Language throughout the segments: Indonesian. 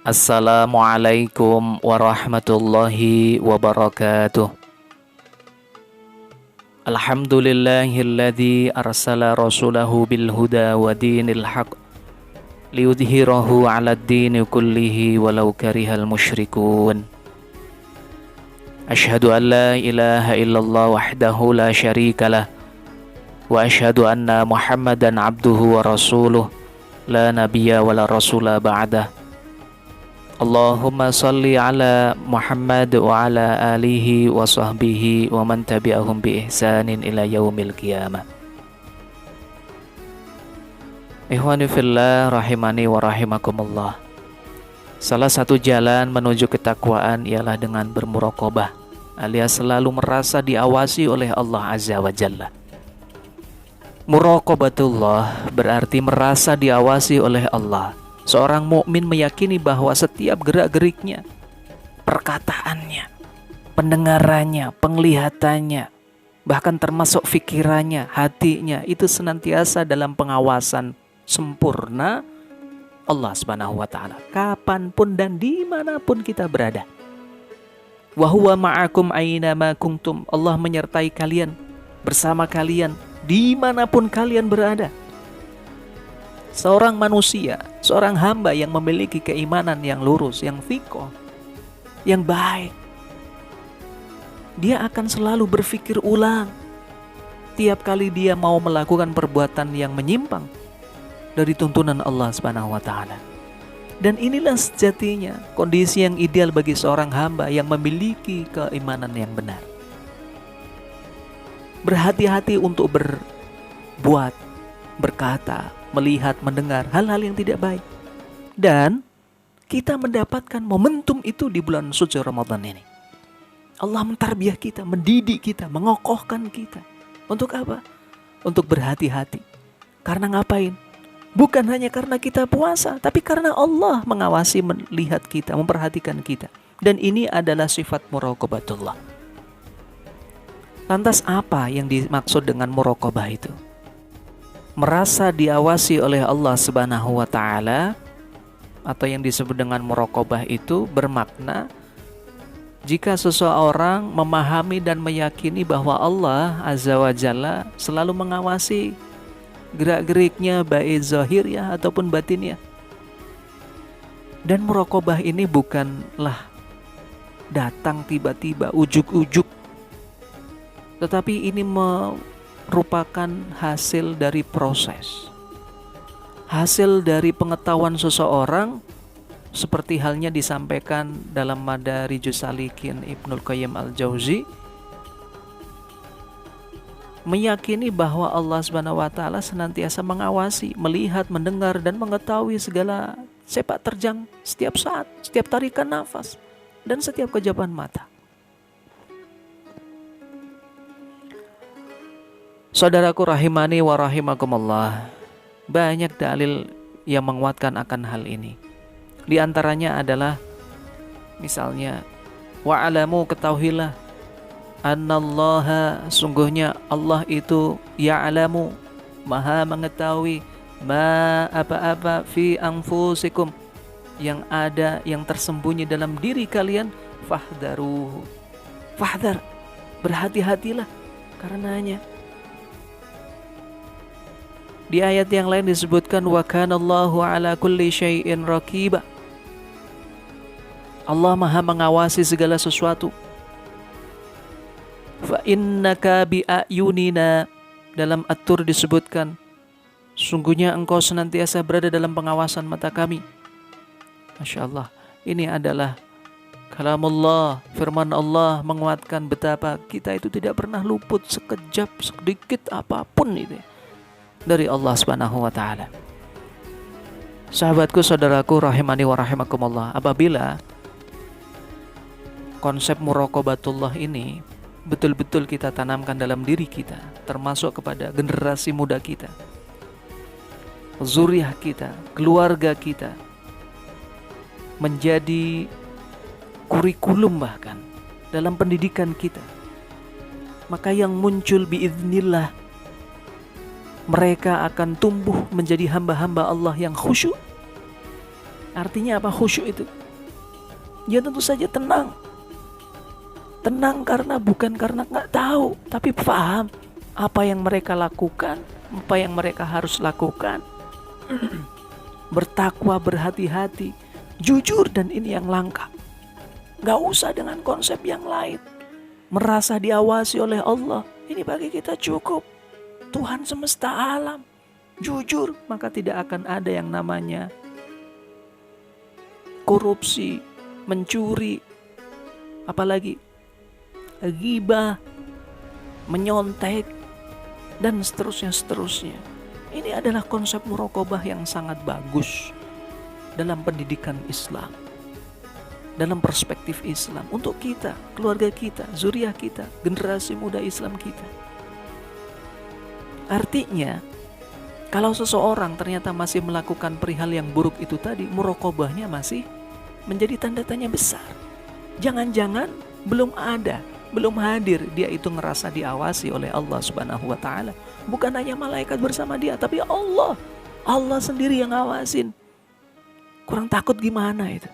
Assalamualaikum warahmatullahi wabarakatuh. Alhamdulillahilladzi arsala rasulahu bil huda wa dinil haq liyudhhirahu 'alad dini kullihi walau karihal musyrikun. Asyhadu an la ilaha illallah wahdahu la syarikalah wa asyhadu anna Muhammadan abduhu wa rasuluh la nabiyya wa la rasula ba'dah. Allahumma salli ala Muhammad wa ala alihi wa sahbihi wa man tabi'ahum bi ihsanin ila yaumil qiyamah. Ikhwani fillah rahimani wa rahimakumullah. Salah satu jalan menuju ketakwaan ialah dengan bermuraqabah, alias selalu merasa diawasi oleh Allah Azza wa Jalla. Muraqabatullah berarti merasa diawasi oleh Allah. Seorang mukmin meyakini bahwa setiap gerak-geriknya, perkataannya, pendengarannya, penglihatannya, bahkan termasuk fikirannya, hatinya itu senantiasa dalam pengawasan sempurna Allah Subhanahu wa taala, kapanpun dan dimanapun kita berada. Wa huwa ma'akum aina ma kuntum. Allah menyertai kalian, bersama kalian dimanapun kalian berada. Seorang manusia, seorang hamba yang memiliki keimanan yang lurus, yang thiqah, yang baik, dia akan selalu berpikir ulang tiap kali dia mau melakukan perbuatan yang menyimpang dari tuntunan Allah Subhanahu wa taala. Dan inilah sejatinya kondisi yang ideal bagi seorang hamba yang memiliki keimanan yang benar. Berhati-hati untuk berbuat, berkata, melihat, mendengar hal-hal yang tidak baik. Dan kita mendapatkan momentum itu di bulan suci Ramadan ini. Allah mentarbiyah kita, mendidik kita, mengokohkan kita. Untuk apa? Untuk berhati-hati. Karena ngapain? Bukan hanya karena kita puasa, tapi karena Allah mengawasi, melihat kita, memperhatikan kita. Dan ini adalah sifat muraqabatullah. Lantas apa yang dimaksud dengan muraqabah itu? Merasa diawasi oleh Allah Subhanahu wa taala atau yang disebut dengan muraqabah itu bermakna jika seseorang memahami dan meyakini bahwa Allah Azza wa Jalla selalu mengawasi gerak-geriknya baik zahirnya ataupun batinnya. Dan muraqabah ini bukanlah datang tiba-tiba ujuk-ujuk, tetapi ini merupakan hasil dari proses, hasil dari pengetahuan seseorang, seperti halnya disampaikan dalam Madarijus Salikin Ibnul Qayyim Al-Jauzi, meyakini bahwa Allah Subhanahu wa taala senantiasa mengawasi, melihat, mendengar dan mengetahui segala sepak terjang setiap saat, setiap tarikan nafas dan setiap kejapan mata. Saudaraku rahimani wa rahimakumullah, banyak dalil yang menguatkan akan hal ini. Di antaranya adalah misalnya wa'alamu, ketahuilah, annallaha, sungguhnya Allah itu ya'lamu, maha mengetahui, ma apa-apa fi anfusikum, yang ada, yang tersembunyi dalam diri kalian, fahdharuhu, fahdhar, berhati-hatilah karenanya. Di ayat yang lain disebutkan wa kanallahu ala kulli syai'in raqiba. Allah maha mengawasi segala sesuatu. Fa innaka bi ayunina, dalam At-Tur disebutkan sungguhnya engkau senantiasa berada dalam pengawasan mata kami. Masya Allah, ini adalah kalamullah, firman Allah, menguatkan betapa kita itu tidak pernah luput sekejap sedikit apapun itu dari Allah Subhanahu wa taala. Sahabatku, saudaraku rahimani wa rahimakumullah, apabila konsep muraqabatullah ini betul-betul kita tanamkan dalam diri kita, termasuk kepada generasi muda kita, zuriyah kita, keluarga kita, menjadi kurikulum bahkan dalam pendidikan kita, maka yang muncul biiznillah, mereka akan tumbuh menjadi hamba-hamba Allah yang khusyuk, Artinya apa khusyuk itu? Ya tentu saja tenang. Tenang karena bukan karena nggak tahu, tapi paham apa yang mereka lakukan, apa yang mereka harus lakukan. Bertakwa, berhati-hati, jujur, dan ini yang langka. Gak usah dengan konsep yang lain. Merasa diawasi oleh Allah, ini bagi kita cukup. Tuhan semesta alam, jujur, maka tidak akan ada yang namanya korupsi, mencuri, apalagi ghibah, menyontek, dan seterusnya. Ini adalah konsep muraqabah yang sangat bagus dalam pendidikan Islam, dalam perspektif Islam untuk kita, keluarga kita, zuriat kita, generasi muda Islam kita. Artinya, kalau seseorang ternyata masih melakukan perihal yang buruk itu tadi, muraqabahnya masih menjadi tanda tanya besar. Jangan-jangan belum hadir dia itu ngerasa diawasi oleh Allah Subhanahu wa taala. Bukan hanya malaikat bersama dia, tapi Allah sendiri yang ngawasin. Kurang takut gimana itu?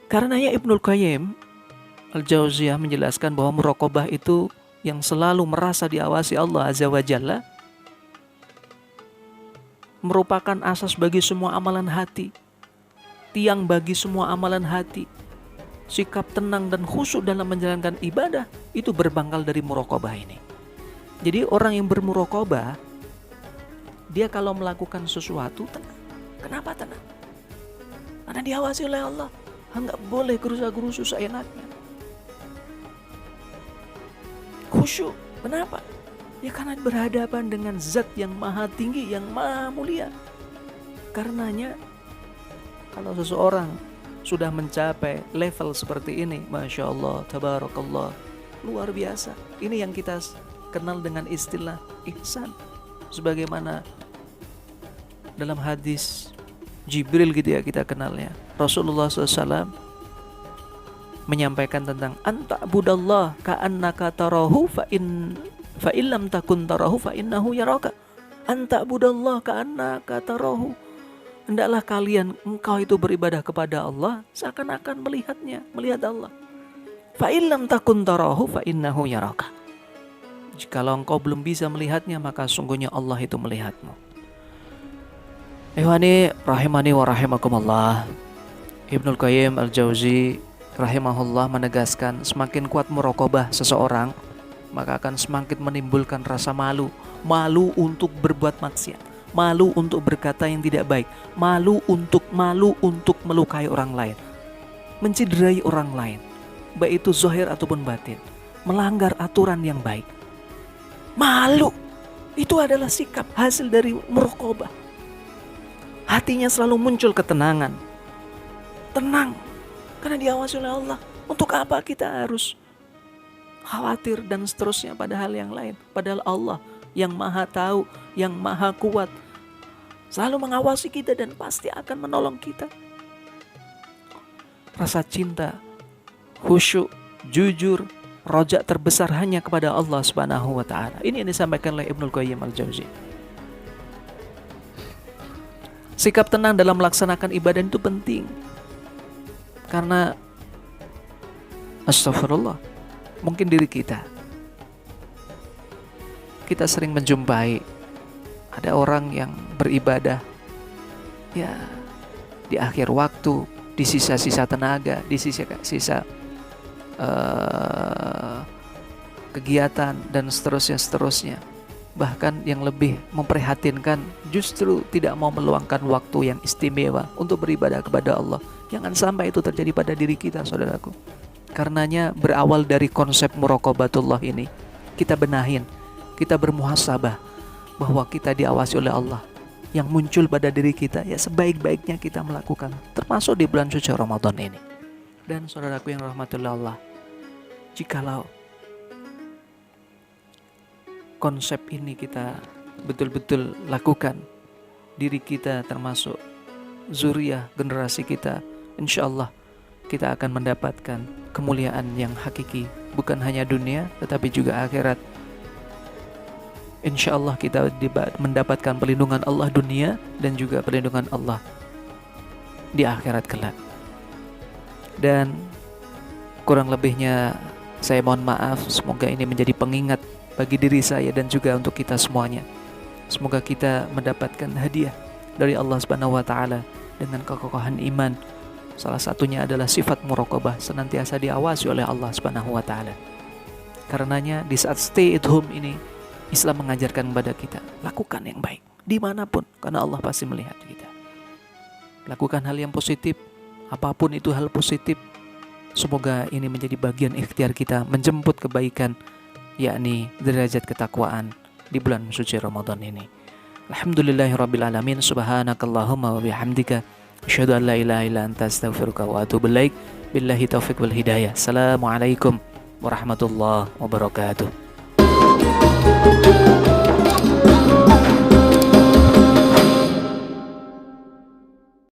Karenanya Ibnul Qayyim Al-Jauziyah menjelaskan bahwa muraqabah itu yang selalu merasa diawasi Allah Azza wa Jalla merupakan asas bagi semua amalan hati, tiang bagi semua amalan hati. Sikap tenang dan khusyuk dalam menjalankan ibadah itu berbangkal dari muraqabah ini. Jadi orang yang bermuraqabah, dia kalau melakukan sesuatu tenang. Kenapa tenang? Karena diawasi oleh Allah. Enggak boleh gerusa-gerusu seenaknya. Khusyuk. Kenapa? Ya karena berhadapan dengan zat yang maha tinggi, yang maha mulia. Karenanya kalau seseorang sudah mencapai level seperti ini, Masya Allah, Tabarakallah, luar biasa. Ini yang kita kenal dengan istilah ihsan. Sebagaimana dalam hadis Jibril gitu ya kita kenalnya. Rasulullah SAW menyampaikan tentang anta'budallah ka'annaka tarahu fa'in lam takun tarahu fa'innahu yaraka. Anta'budallah ka'annaka tarahu. Hendaklah engkau itu beribadah kepada Allah seakan-akan melihat Allah. Fa'in lam takun tarahu fa'innahu yaraka. Jikalau engkau belum bisa melihatnya, maka sungguhnya Allah itu melihatmu. Ikhwani rahimani wa rahimakumullah. Ibnul Qayyim Al-Jauzi rahimahullah menegaskan semakin kuat muraqabah seseorang, maka akan semakin menimbulkan rasa malu untuk berbuat maksiat, malu untuk berkata yang tidak baik, malu untuk melukai orang lain, menciderai orang lain, baik itu zahir ataupun batin, melanggar aturan yang baik. Malu itu adalah sikap hasil dari muraqabah. Hatinya selalu muncul ketenangan, tenang karena diawasi oleh Allah. Untuk apa kita harus khawatir dan seterusnya pada hal yang lain? Padahal Allah yang maha tahu, yang maha kuat, selalu mengawasi kita dan pasti akan menolong kita. Rasa cinta, khusyuk, jujur, rojak terbesar hanya kepada Allah Subhanahu wa taala. Ini yang disampaikan oleh Ibnul Qayyim Al-Jauzi. Sikap tenang dalam melaksanakan ibadah itu penting. Karena astagfirullah, mungkin diri kita sering menjumpai ada orang yang beribadah ya di akhir waktu, di sisa-sisa tenaga, di sisa kegiatan dan seterusnya. Bahkan yang lebih memprihatinkan justru tidak mau meluangkan waktu yang istimewa untuk beribadah kepada Allah. Jangan sampai itu terjadi pada diri kita, saudaraku. Karenanya berawal dari konsep muraqabatullah ini, kita benahin, kita bermuhasabah bahwa kita diawasi oleh Allah. Yang muncul pada diri kita ya sebaik-baiknya kita melakukan, termasuk di bulan suci Ramadan ini. Dan saudaraku yang rahmatullah Allah, jikalau konsep ini kita betul-betul lakukan, diri kita termasuk zuriyah generasi kita, insya Allah kita akan mendapatkan kemuliaan yang hakiki, bukan hanya dunia tetapi juga akhirat. Insya Allah kita mendapatkan perlindungan Allah dunia dan juga perlindungan Allah di akhirat kelak. Dan kurang lebihnya saya mohon maaf, semoga ini menjadi pengingat bagi diri saya dan juga untuk kita semuanya. Semoga kita mendapatkan hadiah dari Allah Subhanahu wa taala dengan kekokohan iman. Salah satunya adalah sifat muraqabah, senantiasa diawasi oleh Allah Subhanahu wa taala. Karenanya di saat stay at home ini, Islam mengajarkan kepada kita, lakukan yang baik dimanapun, karena Allah pasti melihat kita. Lakukan hal yang positif, apapun itu hal positif. Semoga ini menjadi bagian ikhtiar kita menjemput kebaikan, yakni derajat ketakwaan di bulan suci Ramadan ini. Alhamdulillahirabbil alamin, subhanakallahumma wa bihamdika, asyhadu an la ilaha illa anta, astaghfiruka wa atubu ilaik. Billahi taufiq wal hidayah. Assalamualaikum warahmatullahi wabarakatuh.